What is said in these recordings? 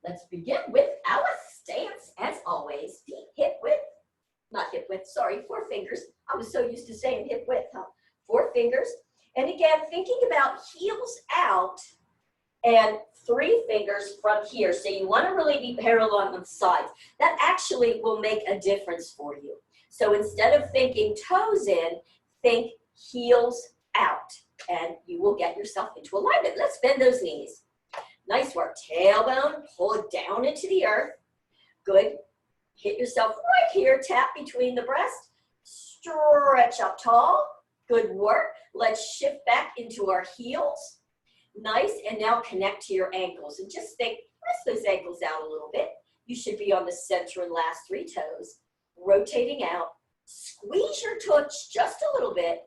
Let's begin with our stance, as always. Feet hip width, not hip width, sorry, 4 fingers. I was so used to saying hip width, huh? 4 fingers. And again, thinking about heels out and 3 fingers from here. So you want to really be parallel on the sides. That actually will make a difference for you. So instead of thinking toes in, think heels out, and you will get yourself into alignment. Let's bend those knees. Nice work. Tailbone, pull it down into the earth. Good. Hit yourself right here. Tap between the breasts. Stretch up tall. Good work. Let's shift back into our heels. Nice. And now connect to your ankles. And just think, press those ankles out a little bit. You should be on the center and last 3 toes. Rotating out. Squeeze your touch just a little bit.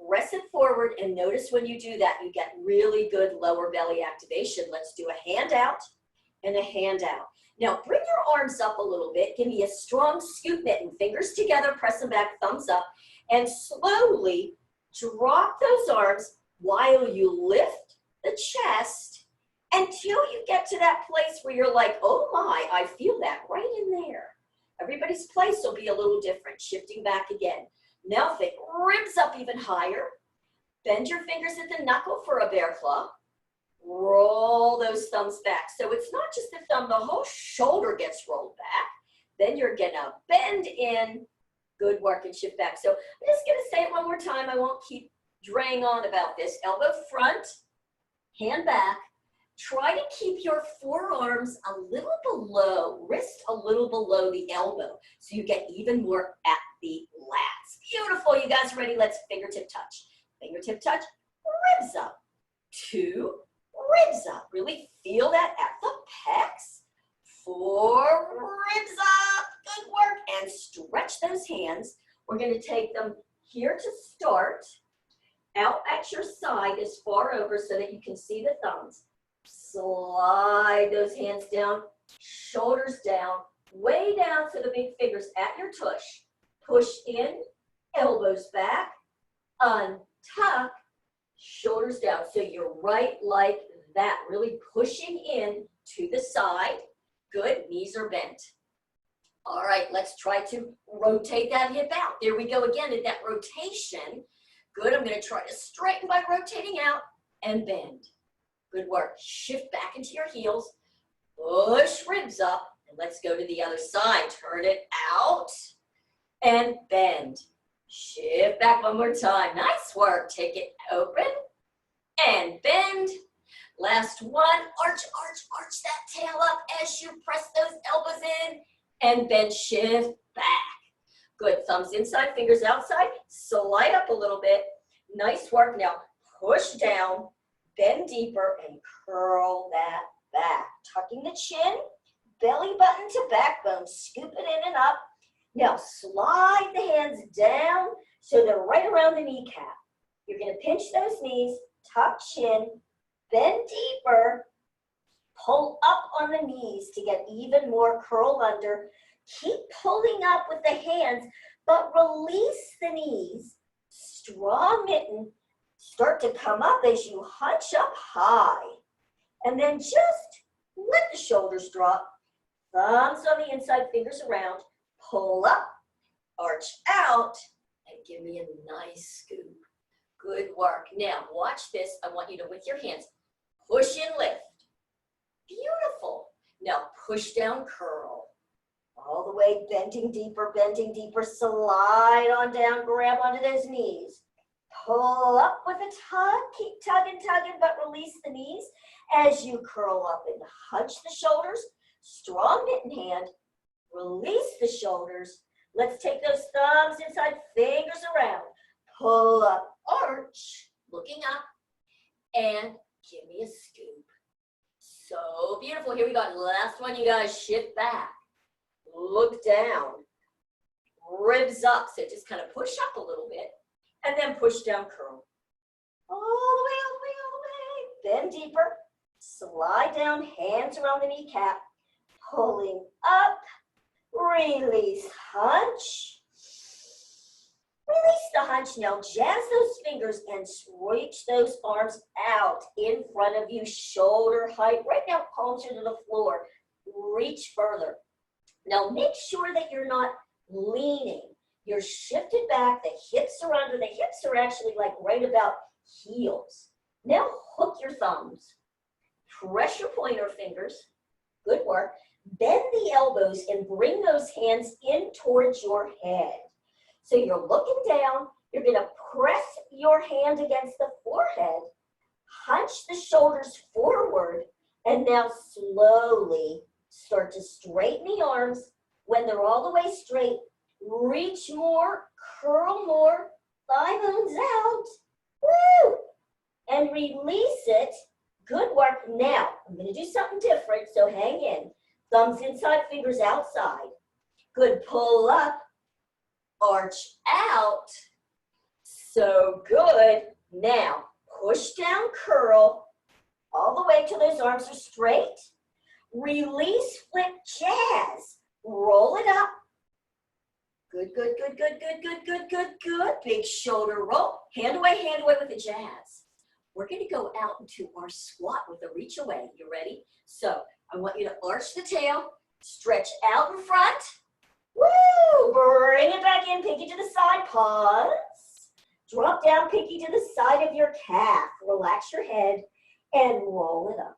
Press it forward, and notice when you do that, you get really good lower belly activation. Let's do a hand out and a hand out. Now, bring your arms up a little bit. Give me a strong scoop mitten. Fingers together, press them back, thumbs up, and slowly drop those arms while you lift the chest until you get to that place where you're like, oh my, I feel that right in there. Everybody's place will be a little different. Shifting back again. Now think, ribs up even higher. Bend your fingers at the knuckle for a bear claw. Roll those thumbs back. So it's not just the thumb, the whole shoulder gets rolled back. Then you're gonna bend in. Good work, and shift back. So I'm just gonna say it one more time. I won't keep draying on about this. Elbow front, hand back. Try to keep your forearms a little below, wrist a little below the elbow, so you get even more at the lats. Beautiful, you guys ready? Let's fingertip touch. Fingertip touch, ribs up. 2, ribs up. Really feel that at the pecs. 4, ribs up. Good work. And stretch those hands. We're going to take them here to start. Out at your side as far over so that you can see the thumbs. Slide those hands down, shoulders down, way down to the big fingers at your tush. Push in, elbows back, untuck, shoulders down. So you're right like that, really pushing in to the side. Good, knees are bent. All right, let's try to rotate that hip out. There we go again at that rotation. Good, I'm going to try to straighten by rotating out and bend. Good work. Shift back into your heels. Push ribs up. And let's go to the other side. Turn it out and bend. Shift back one more time. Nice work. Take it open and bend. Last one. Arch, arch, arch that tail up as you press those elbows in and bend. Shift back. Good. Thumbs inside, fingers outside. Slide up a little bit. Nice work. Now push down. Bend deeper and curl that back. Tucking the chin, belly button to backbone. Scoop it in and up. Now slide the hands down so they're right around the kneecap. You're going to pinch those knees, tuck chin, bend deeper, pull up on the knees to get even more curl under. Keep pulling up with the hands, but release the knees. Strong mitten. Start to come up as you hunch up high. And then just let the shoulders drop. Thumbs on the inside, fingers around. Pull up, arch out, and give me a nice scoop. Good work. Now, watch this. I want you to, with your hands, push and lift. Beautiful. Now, push down, curl. All the way, bending deeper, slide on down, grab onto those knees. Pull up with a tug, keep tugging, but release the knees as you curl up and hunch the shoulders. Strong mitten hand, release the shoulders. Let's take those thumbs inside, fingers around. Pull up, arch, looking up, and give me a scoop. So beautiful. Here we go. Last one, you guys. Shift back, look down, ribs up. So just kind of push up a little bit. And then push down, curl. All the way, all the way, all the way. Bend deeper. Slide down, hands around the kneecap. Pulling up. Release, hunch. Release the hunch. Now jazz those fingers and reach those arms out in front of you, shoulder height. Right now, palms are to the floor. Reach further. Now make sure that you're not leaning. You're shifted back. The hips are under. The hips are actually like right about heels. Now hook your thumbs. Press your pointer fingers. Good work. Bend the elbows and bring those hands in towards your head. So you're looking down, you're gonna press your hand against the forehead, hunch the shoulders forward, and now slowly start to straighten the arms. When they're all the way straight, reach more, curl more, thigh bones out, woo! And release it. Good work. Now, I'm gonna do something different, so hang in. Thumbs inside, fingers outside. Good, pull up. Arch out. So good. Now, push down, curl, all the way till those arms are straight. Release, flip, jazz. Roll it up. Good, good, good, good, good, good, good, good, good. Big shoulder roll. Hand away with the jazz. We're going to go out into our squat with a reach away. You ready? So, I want you to arch the tail, stretch out in front. Woo! Bring it back in, pinky to the side, pause. Drop down, pinky to the side of your calf. Relax your head and roll it up.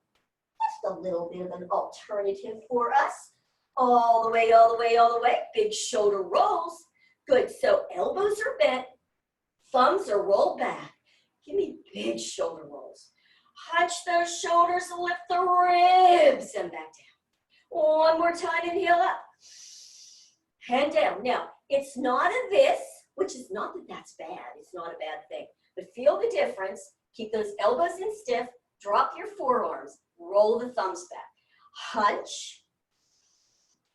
Just a little bit of an alternative for us. All the way, all the way, all the way. Big shoulder rolls. Good, so elbows are bent, thumbs are rolled back. Give me big shoulder rolls. Hunch those shoulders, lift the ribs, and back down. One more time, inhale up. Hand down. Now, it's not a this, which is not that that's bad. It's not a bad thing. But feel the difference. Keep those elbows in stiff. Drop your forearms. Roll the thumbs back. Hunch.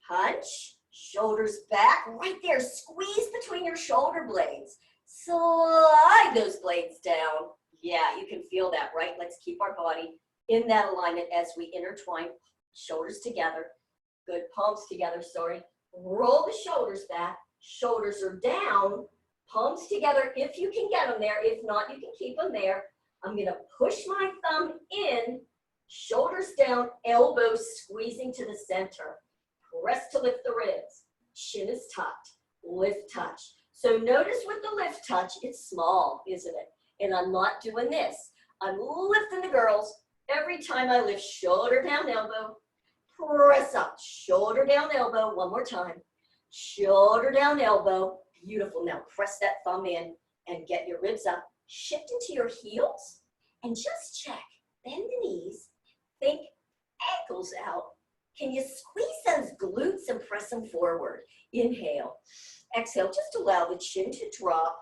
Hunch. Shoulders back. Right there. Squeeze between your shoulder blades. Slide those blades down. Yeah, you can feel that, right? Let's keep our body in that alignment as we intertwine. Shoulders together. Good. Palms together. Sorry. Roll the shoulders back, shoulders are down, palms together if you can get them there. If not, you can keep them there. I'm going to push my thumb in, shoulders down, elbows squeezing to the center. Press to lift the ribs. Chin is tucked. Lift touch. So notice with the lift touch, it's small, isn't it? And I'm not doing this. I'm lifting the girls. Every time I lift, shoulder down, elbow. Press up, shoulder down, elbow. One more time. Shoulder down, elbow. Beautiful. Now press that thumb in and get your ribs up. Shift into your heels and just check. Bend the knees. Think ankles out. Can you squeeze those glutes and press them forward? Inhale. Exhale. Just allow the chin to drop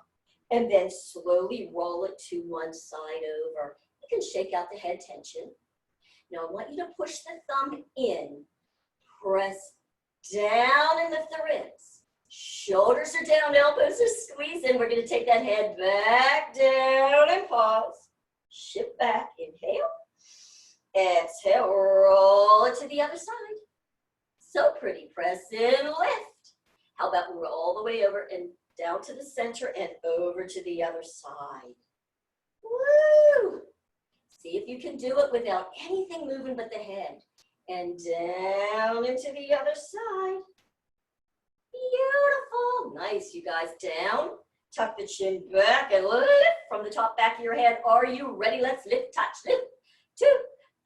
and then slowly roll it to one side over. You can shake out the head tension. Now I want you to push the thumb in, press down and lift the ribs. Shoulders are down, elbows are squeezing. We're going to take that head back down and pause. Shift back, inhale. Exhale, roll it to the other side. So pretty, press in, lift. How about we roll all the way over and down to the center and over to the other side. Woo! See if you can do it without anything moving but the head. And down into the other side. Beautiful. Nice, you guys. Down. Tuck the chin back and lift from the top back of your head. Are you ready? Let's lift, touch, lift. 2,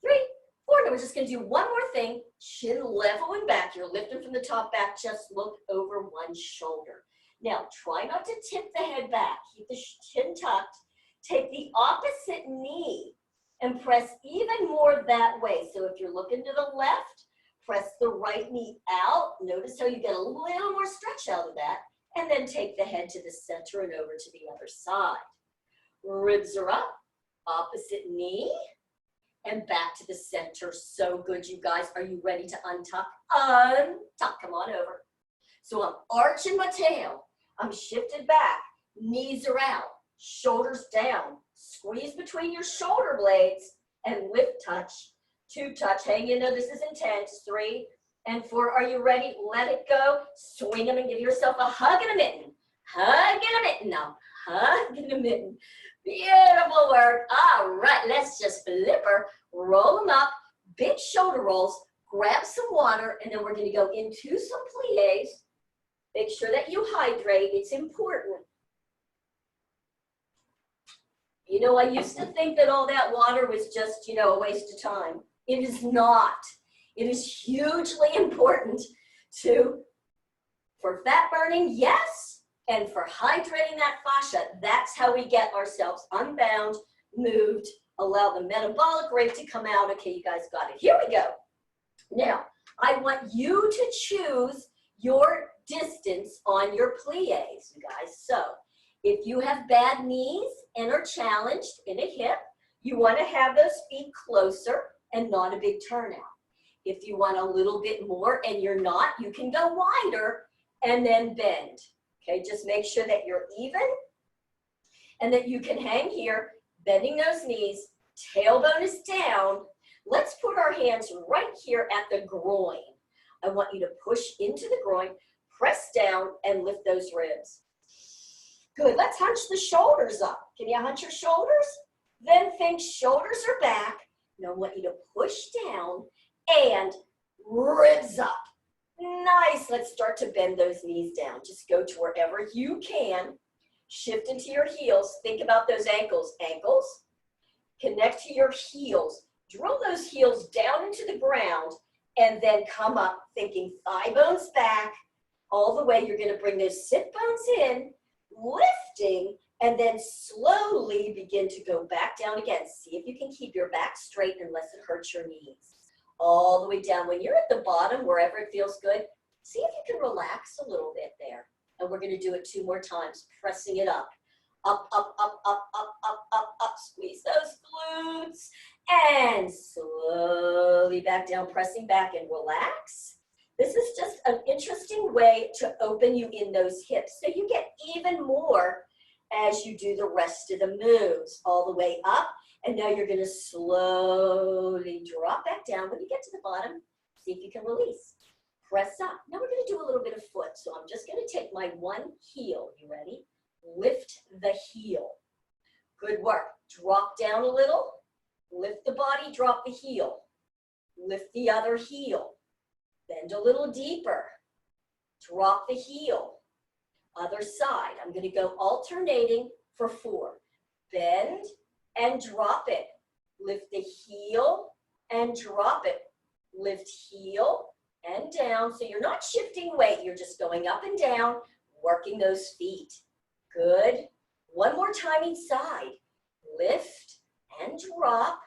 3, 4. Now we're just going to do one more thing. Chin leveling back. You're lifting from the top back. Just look over one shoulder. Now, try not to tip the head back. Keep the chin tucked. Take the opposite knee and press even more that way. So if you're looking to the left, press the right knee out. Notice how you get a little more stretch out of that. And then take the head to the center and over to the other side. Ribs are up, opposite knee, and back to the center. So good, you guys. Are you ready to untuck? Untuck, come on over. So I'm arching my tail. I'm shifted back, knees are out, shoulders down. Squeeze between your shoulder blades and lift touch. 2 touch, hang in there, this is intense. 3 and 4, are you ready? Let it go. Swing them and give yourself a hug and a mitten. hug and a mitten. Now, hug and a mitten. Beautiful work. All right, let's just flip her, roll them up, big shoulder rolls, grab some water, and then we're gonna go into some plies. Make sure that you hydrate, it's important. You know, I used to think that all that water was just, you know, a waste of time. It is not. It is hugely important for fat burning, yes, and for hydrating that fascia. That's how we get ourselves unbound, moved, allow the metabolic rate to come out. Okay, you guys got it. Here we go. Now, I want you to choose your distance on your plies, you guys. So, if you have bad knees and are challenged in a hip, you want to have those feet closer and not a big turnout. If you want a little bit more and you're not, you can go wider and then bend. Okay, just make sure that you're even and that you can hang here, bending those knees, tailbone is down. Let's put our hands right here at the groin. I want you to push into the groin, press down, and lift those ribs. Good, let's hunch the shoulders up. Can you hunch your shoulders? Then think shoulders are back. Now I want you to push down and ribs up. Nice, let's start to bend those knees down. Just go to wherever you can. Shift into your heels. Think about those ankles. Ankles, connect to your heels. Drill those heels down into the ground and then come up thinking thigh bones back. All the way, you're gonna bring those sit bones in, lifting, and then slowly begin to go back down again. See if you can keep your back straight unless it hurts your knees. All the way down. When you're at the bottom, wherever it feels good, see if you can relax a little bit there. And we're gonna do it 2 more times, pressing it up. Up, up, up, up, up, up, up, up. Squeeze those glutes. And slowly back down, pressing back and relax. This is just an interesting way to open you in those hips so you get even more as you do the rest of the moves. All the way up, and now you're gonna slowly drop back down. When you get to the bottom, see if you can release. Press up. Now we're gonna do a little bit of foot, so I'm just gonna take my one heel. You ready? Lift the heel. Good work. Drop down a little, lift the body, drop the heel. Lift the other heel. Bend a little deeper. Drop the heel. Other side. I'm going to go alternating for 4. Bend and drop it. Lift the heel and drop it. Lift heel and down. So you're not shifting weight. You're just going up and down, working those feet. Good. One more time each side. Lift and drop.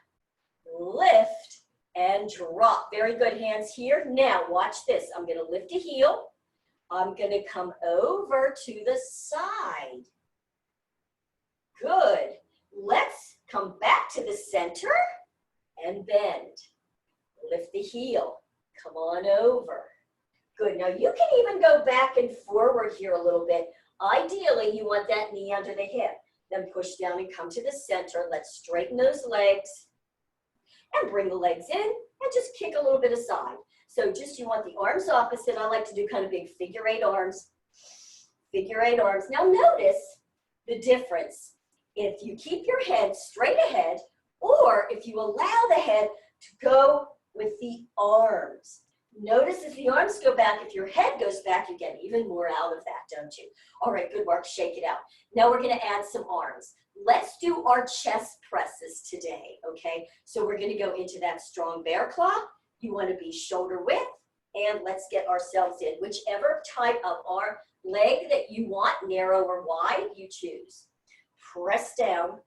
Lift and drop. Very good, hands here. Now watch this. I'm going to lift a heel. I'm going to come over to the side. Good. Let's come back to the center and bend. Lift the heel. Come on over. Good. Now you can even go back and forward here a little bit. Ideally, you want that knee under the hip. Then push down and come to the center. Let's straighten those legs and bring the legs in and just kick a little bit aside. So just you want the arms opposite. I like to do kind of big figure 8 arms. Figure 8 arms. Now notice the difference. If you keep your head straight ahead, or if you allow the head to go with the arms. Notice as the arms go back, if your head goes back, you get even more out of that, don't you? All right, good work, shake it out. Now we're gonna add some arms. Let's do our chest presses today, okay? So we're gonna go into that strong bear claw. You wanna be shoulder width, and let's get ourselves in. Whichever type of arm, leg that you want, narrow or wide, you choose. Press down,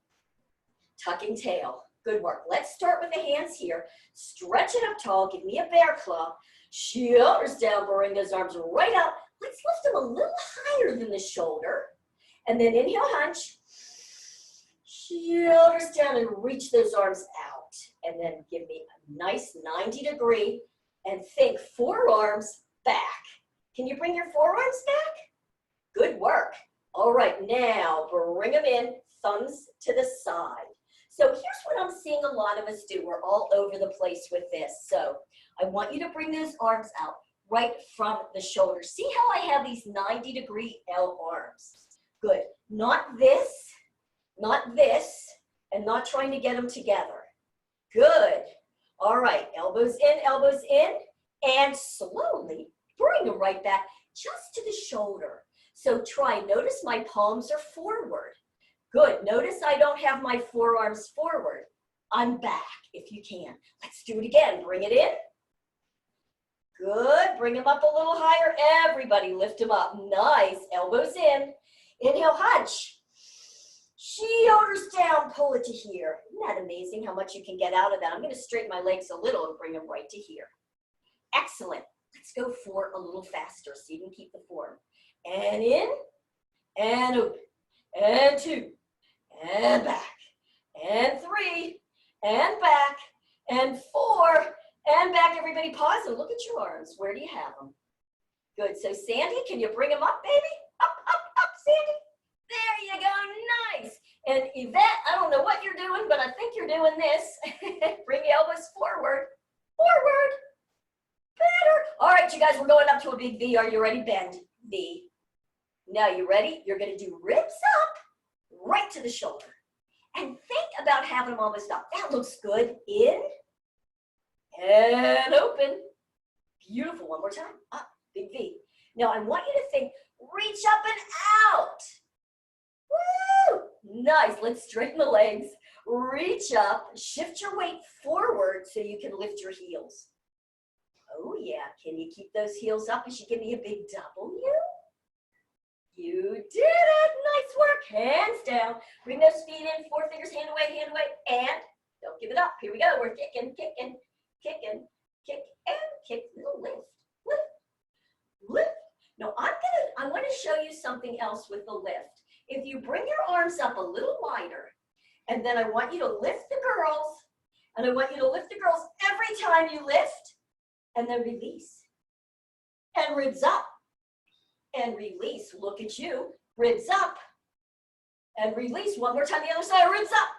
tucking tail. Good work. Let's start with the hands here. Stretch it up tall, give me a bear claw. Shoulders down, bring those arms right up. Let's lift them a little higher than the shoulder. And then inhale, hunch. Shoulders down and reach those arms out. And then give me a nice 90-degree and think forearms back. Can you bring your forearms back? Good work. All right, now bring them in, thumbs to the side. So here's what I'm seeing a lot of us do. We're all over the place with this. So I want you to bring those arms out right from the shoulder. See how I have these 90-degree L arms? Good. Not this, and not trying to get them together. Good. All right, elbows in, and slowly bring them right back just to the shoulder. So try, notice my palms are forward. Good, notice I don't have my forearms forward. I'm back if you can. Let's do it again, bring it in. Good, bring them up a little higher. Everybody lift them up, nice, elbows in. Inhale, hunch. Shoulders down, pull it to here. Isn't that amazing how much you can get out of that? I'm gonna straighten my legs a little and bring them right to here. Excellent. Let's go for a little faster so you can keep the form. And in, and open, and 2, and back, and 3, and back, and 4, and back. Everybody pause and look at your arms. Where do you have them? Good. So Sandy, can you bring them up, baby? Up, Sandy. There you go, nice. And Yvette, I don't know what you're doing, but I think you're doing this. Bring the elbows forward, better. All right, you guys, we're going up to a big V. Are you ready? Bend, V. Now you ready? You're gonna do ribs up, right to the shoulder. And think about having them almost up. That looks good. In, and open. Beautiful, one more time, up, big V. Now I want you to think, reach up and out. Woo! Nice, let's straighten the legs. Reach up, shift your weight forward so you can lift your heels. Oh yeah, can you keep those heels up as you give me a big W? You did it, nice work, hands down. Bring those feet in, 4 fingers, hand away, and don't give it up. Here we go, we're kicking, kick, and kick, little lift. Now I want to show you something else with the lift. If you bring your arms up a little wider, and then I want you to lift the girls, and I want you to lift the girls every time you lift, and then release. And ribs up, and release. Look at you, ribs up, and release. One more time, the other side, ribs up,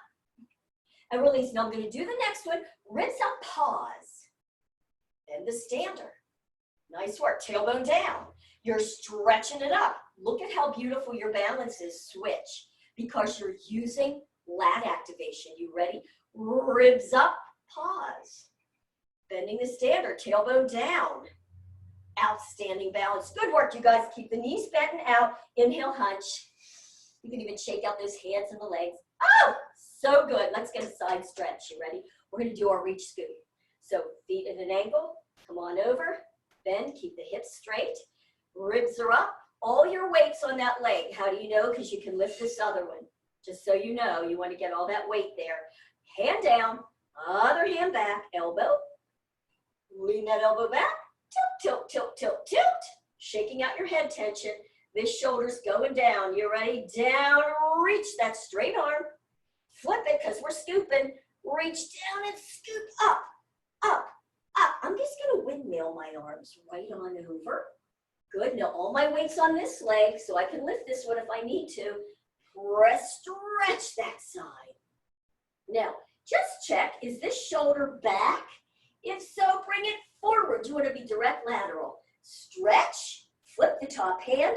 and release. Now I'm going to do the next one, ribs up, pause, and the stander. Nice work, tailbone down. You're stretching it up. Look at how beautiful your balance is. Switch, because you're using lat activation. You ready? Ribs up, pause. Bending the stander, tailbone down. Outstanding balance. Good work, you guys. Keep the knees bent and out. Inhale, hunch. You can even shake out those hands and the legs. Oh, so good. Let's get a side stretch. You ready? We're going to do our reach scoot. So feet at an angle. Come on over. Bend. Keep the hips straight. Ribs are up. All your weight's on that leg. How do you know? Because you can lift this other one. Just so you know, you want to get all that weight there. Hand down, other hand back, elbow. Lean that elbow back. Tilt, tilt, tilt, tilt, tilt. Shaking out your head tension. This shoulder's going down. You ready? Down, reach that straight arm. Flip it because we're scooping. Reach down and scoop up, up, up. I'm just going to windmill my arms right on over. Good. Now all my weight's on this leg, so I can lift this one if I need to. Press, stretch that side. Now, just check, is this shoulder back? If so, bring it forward. You want to be direct lateral. Stretch, flip the top hand,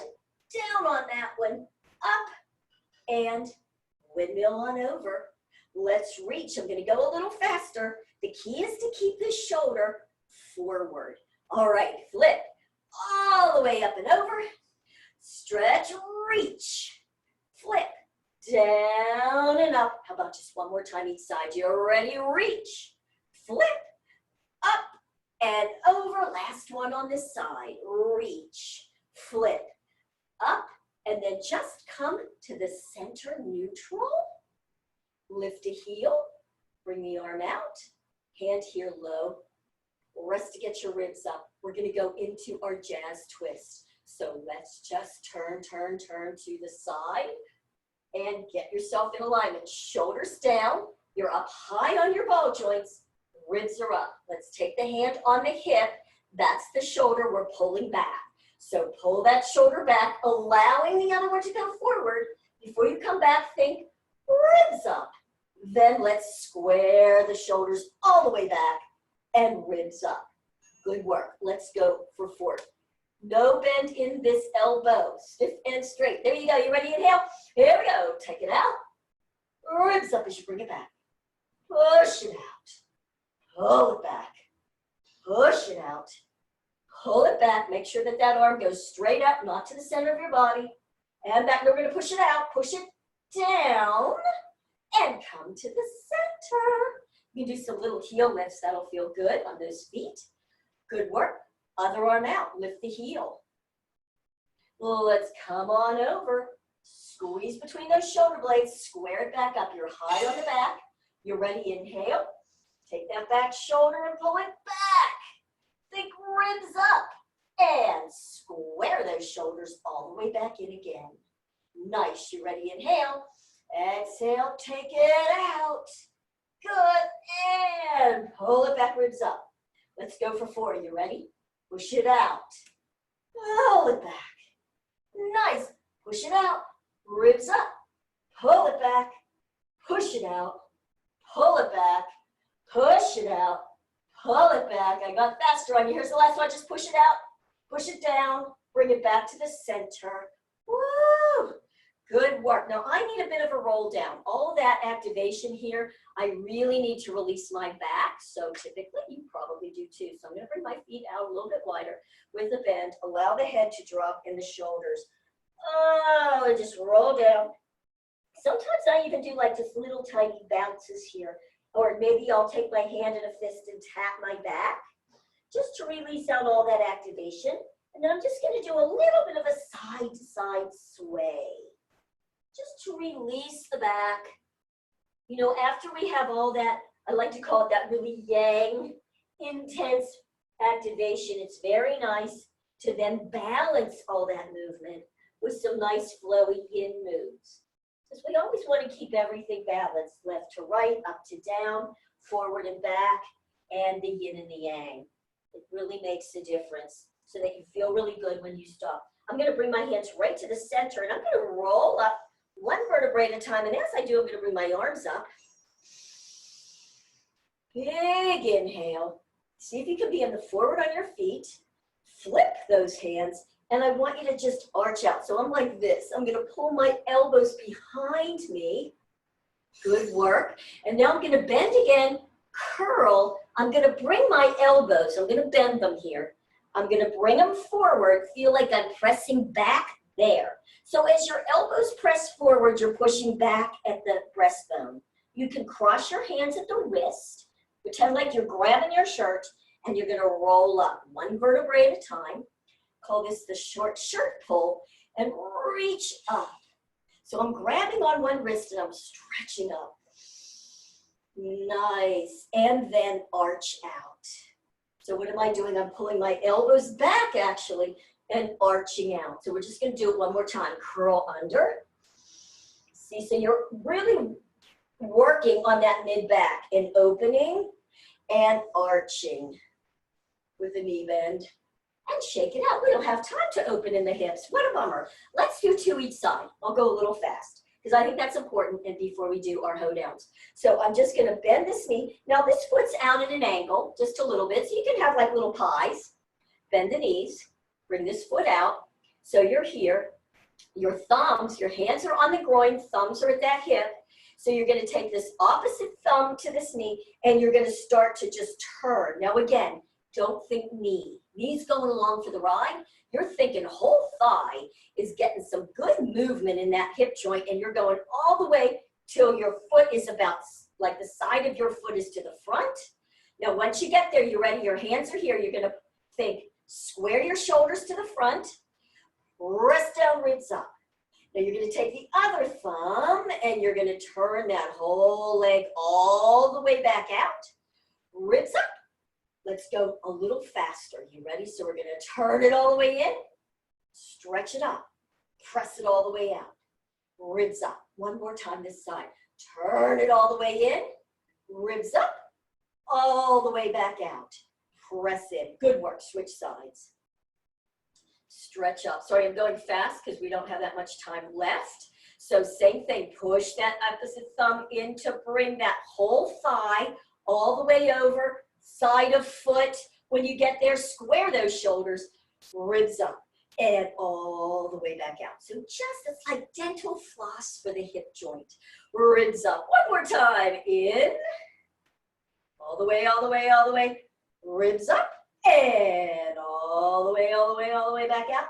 down on that one, up, and windmill on over. Let's reach. I'm going to go a little faster. The key is to keep this shoulder forward. All right, flip. All the way up and over. Stretch, reach, flip, down and up. How about just one more time each side? You're ready, reach, flip, up and over. Last one on this side. Reach, flip, up, and then just come to the center neutral. Lift a heel, bring the arm out, hand here low. Rest to get your ribs up. We're going to go into our jazz twist. So let's just turn to the side and get yourself in alignment. Shoulders down. You're up high on your ball joints. Ribs are up. Let's take the hand on the hip. That's the shoulder we're pulling back. So pull that shoulder back, allowing the other one to go forward. Before you come back, think ribs up. Then let's square the shoulders all the way back and ribs up. Good work. Let's go for 4, No bend in this elbow. Stiff and straight. There you go. You ready? Inhale. Here we go. Take it out. Ribs up as you bring it back. Push it out. Pull it back. Push it out. Pull it back. Make sure that that arm goes straight up, not to the center of your body. And back. We're going to push it out. Push it down. And come to the center. You can do some little heel lifts. That'll feel good on those feet. Good work. Other arm out. Lift the heel. Let's come on over. Squeeze between those shoulder blades. Square it back up. You're high on the back. You're ready. Inhale. Take that back shoulder and pull it back. Think ribs up. And square those shoulders all the way back in again. Nice. You ready? Inhale. Exhale. Take it out. Good. And pull it back, ribs up. Let's go for 4. You ready? Push it out. Pull it back. Nice. Push it out. Ribs up. Pull it back. Push it out. Pull it back. Push it out. Pull it back. I got faster on you. Here's the last one. Just push it out. Push it down. Bring it back to the center. Woo! Good work. Now I need a bit of a roll down. All that activation here, I really need to release my back. So typically you probably do too. So I'm going to bring my feet out a little bit wider with the bend. Allow the head to drop in the shoulders. Oh, and just roll down. Sometimes I even do like just little tiny bounces here. Or maybe I'll take my hand in a fist and tap my back just to release out all that activation. And then I'm just going to do a little bit of a side-to-side sway. Just to release the back. You know, after we have all that, I like to call it that really yang, intense activation. It's very nice to then balance all that movement with some nice flowy yin moves. Because we always want to keep everything balanced, left to right, up to down, forward and back, and the yin and the yang. It really makes a difference so that you feel really good when you stop. I'm going to bring my hands right to the center, and I'm going to roll up one vertebrae at a time. And as I do, I'm going to bring my arms up. Big inhale. See if you can be in the forward on your feet. Flip those hands. And I want you to just arch out. So I'm like this. I'm going to pull my elbows behind me. Good work. And now I'm going to bend again, curl. I'm going to bring my elbows. I'm going to bend them here. I'm going to bring them forward. Feel like I'm pressing back there. So as your elbows press forward, you're pushing back at the breastbone. You can cross your hands at the wrist. Pretend like you're grabbing your shirt, and you're going to roll up one vertebrae at a time. Call this the short shirt pull, and reach up. So I'm grabbing on one wrist and I'm stretching up. Nice. And then arch out. So what am I doing? I'm pulling my elbows back actually and arching out. So we're just going to do it one more time. Curl under. See, so you're really working on that mid back and opening and arching with the knee bend. And shake it out. We don't have time to open in the hips. What a bummer. Let's do 2 each side. I'll go a little fast because I think that's important and before we do our hoedowns. So I'm just going to bend this knee. Now this foot's out at an angle, just a little bit. So you can have like little pies. Bend the knees. Bring this foot out. So you're here. Your thumbs, your hands are on the groin. Thumbs are at that hip. So you're going to take this opposite thumb to this knee and you're going to start to just turn. Now again, don't think knee. Knee's going along for the ride. You're thinking whole thigh is getting some good movement in that hip joint, and you're going all the way till your foot is about, like the side of your foot is to the front. Now, once you get there, you're ready. Your hands are here. You're going to think, square your shoulders to the front, press down, ribs up. Now, you're going to take the other thumb, and you're going to turn that whole leg all the way back out. Ribs up. Let's go a little faster. You ready? So we're going to turn it all the way in, stretch it up, press it all the way out, ribs up. One more time this side. Turn it all the way in, ribs up, all the way back out. Press in. Good work. Switch sides. Stretch up. Sorry, I'm going fast because we don't have that much time left. So same thing. Push that opposite thumb in to bring that whole thigh all the way over. Side of foot. When you get there, square those shoulders. ribs up, and all the way back out. So just, it's like dental floss for the hip joint. Ribs up. One more time. In, all the way, all the way, all the way. Ribs up, and all the way, all the way, all the way back out.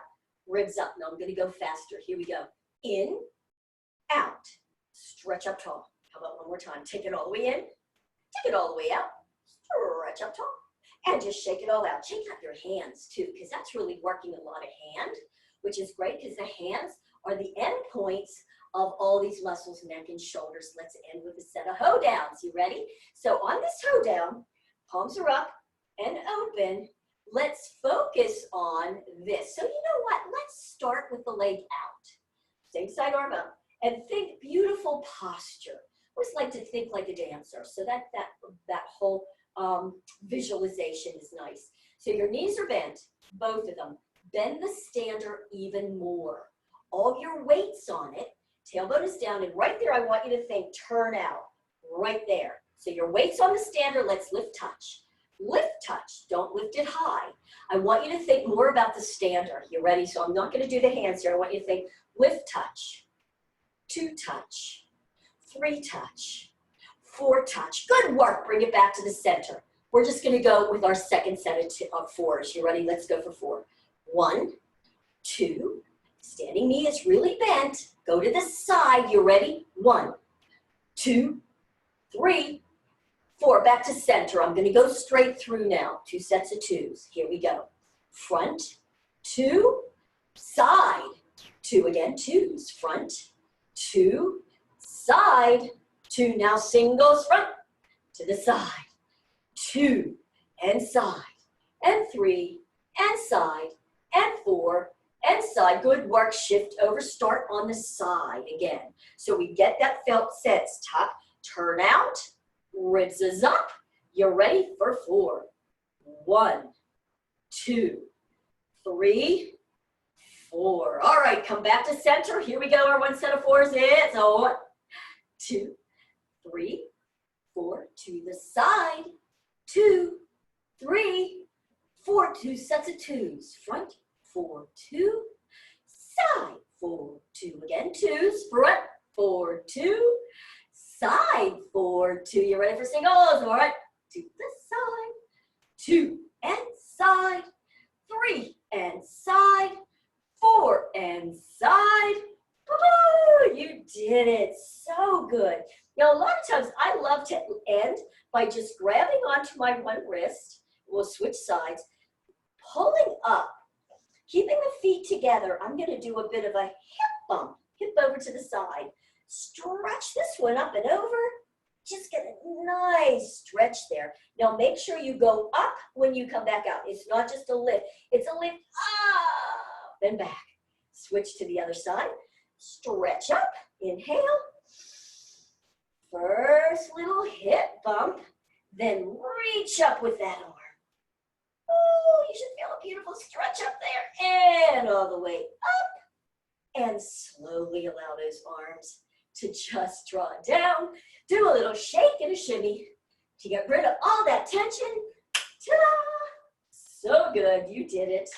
Ribs up. Now I'm going to go faster. Here we go. In, out. Stretch up tall. How about one more time? Take it all the way in. Take it all the way out. Stretch up tall. And just shake it all out. Shake out your hands too, because that's really working a lot of hand, which is great because the hands are the end points of all these muscles, neck and shoulders. Let's end with a set of hoe downs. You ready? So on this hoe down, palms are up and open. Let's focus on this. So you know what? Let's start with the leg out. Same side arm up. And think beautiful posture. I always like to think like a dancer. So that whole visualization is nice. So your knees are bent, both of them. Bend the stander even more. All your weight's on it. Tailbone is down, and right there I want you to think turn out. Right there. So your weight's on the stander. Let's lift touch. Lift touch. Don't lift it high. I want you to think more about the stander. You ready? So I'm not going to do the hands here. I want you to think lift touch, 2 touch, 3 touch, 4 touch. Good work. Bring it back to the center. We're just going to go with our second set of 4s. You ready? Let's go for 4. 1, 2. Standing knee is really bent. Go to the side. You ready? 1, 2, 3, 4. Back to center. I'm going to go straight through now. 2 sets of 2s. Here we go. Front, 2, side, 2 again. 2s. Front, 2, side, 2. Now singles front to the side. 2 and side, and 3 and side, and 4 and side. Good work. Shift over. Start on the side again. So we get that felt sense. Tuck, turn out, ribs is up. You're ready for 4. 1, 2, 3, 4. All right, come back to center. Here we go. Our 1 set of 4s is 1, 2, 3, 4. To the side. 2, 3, 4. 2 sets of 2s. Front, 4, 2. Side, 4, 2. Again, 2s. Front, 4, 2. Side, 4, 2. You ready for singles? All right. To the side. 2 and side. 3 and side. 4 and side. Woo-hoo! You did it. So good. Now, a lot of times I love to end by just grabbing onto my one wrist. We'll switch sides. Pulling up. Keeping the feet together. I'm going to do a bit of a hip bump. Hip over to the side. Stretch this one up and over. Just get a nice stretch there. Now, make sure you go up when you come back out. It's not just a lift. It's a lift up and back. Switch to the other side. Stretch up. Inhale. First little hip bump, then reach up with that arm. Oh, you should feel a beautiful stretch up there and all the way up. And slowly allow those arms to just draw down. Do a little shake and a shimmy to get rid of all that tension. Ta-da! So good, you did it.